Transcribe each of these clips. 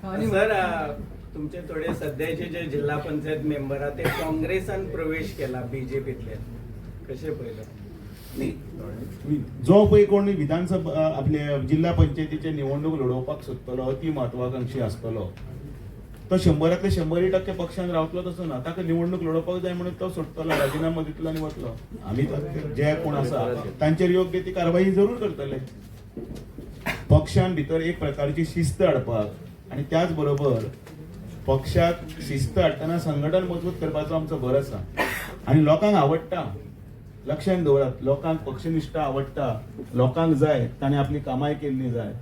Sir तुमचे थोडे सध्याचे जे जिल्हा पंचायत मेंबर आहेत ते काँग्रेसान प्रवेश केला बीजेपीतले कसे पळयता जो पळय कोण विधानसभा आपले जिल्हा पंचायतीचे निवडणूक लढोवपाक सोदतलो अति म्हत्वाकांक्षी आसतलो तो 100% 100% पक्षान रावतलो तसो ना. ताका निवडणूक लढोवपाक जाय म्हणून तो सोडटलो, राजीनामा दितलो आनी वतलो. आमी जे कोण आसा तांचेर योग्य ती कारवाई जरूर करतले. पक्षान भितर एक प्रकारची शिस्त हाडपाक आनी त्याच बरोबर पक्षाक शिस्त हाडटना संघटन मजबूत करपाचो आमचो भर आसा. आनी लोकांक आवडटा, लक्षांत दवरात, लोकांक पक्षनिश्ठा आवडटा, लोकांक जाय ताणें आपली कामाय केल्ली जाय,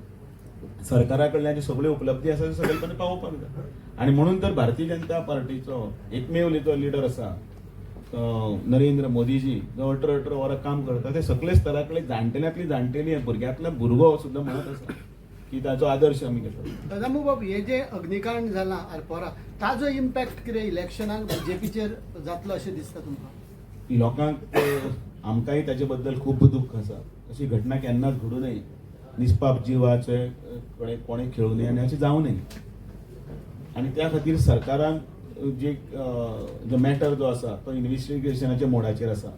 सरकारा कडल्यान जी सगळ्यो उपलब्धी आसा त्यो सगळेपणी पावोवपाक जाय. आनी म्हणून तर भारतीय जनता पार्टीचो एकमेव जो लिडर आसा नरेंद्र मोदीजी जो 18 वरां काम करता ते सगळे स्तराकडे जाणटेल्यांतली जाणटेली भुरग्यांतलो भुरगो सुद्दां म्हणत आसा की ताचो आदर्श आमी घेतलो. दामू बाब, हे जे अग्निकांड जाला आरपोरा ताजो इम्पॅक्ट कितें इलेक्शनाक बीजेपीचेर जातलो अशें दिसता तुमकां? लोकांक आमकांय ताचे बद्दल खूब दुख्ख आसा. अशी घटना केन्नाच घडू नये, निष्पाप जिवाचे कोणें खेळू नये आनी अशें जावं नये. आनी त्या खातीर सरकारान जो मॅटर जो आसा तो इन्व्हेस्टिगेशनाच्या मोडाचेर आसा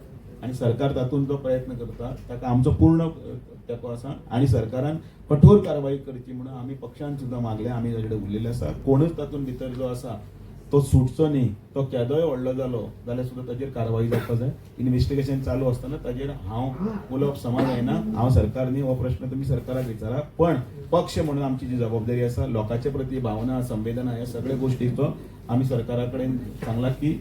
आनी सरकार तातूंत जो प्रयत्न करता ताका आमचो पूर्ण तेंको आसा. आनी सरकारान कठोर कारवाई करची म्हणून आमी पक्षान सुद्दां मागले, आमी ताचे कडेन उलयल्ले आसा. कोणूच तातूंत भितर जो आसा तो सुटचो न्ही. तो केदोय व्हडलो जालो जाल्यार सुद्दां ताचेर कारवाई जावपाक जाय. इन्व्हेस्टिगेशन चालू आसतना ताचेर हांव उलोवप समाज जायना. हांव सरकार न्ही, हो प्रश्न तुमी सरकाराक विचारा. पण पक्ष म्हणून आमची जी जबाबदारी आसा, लोकांचे प्रती भावना संवेदना ह्या सगळ्या गोष्टीचो आमी सरकारा कडेन सांगला की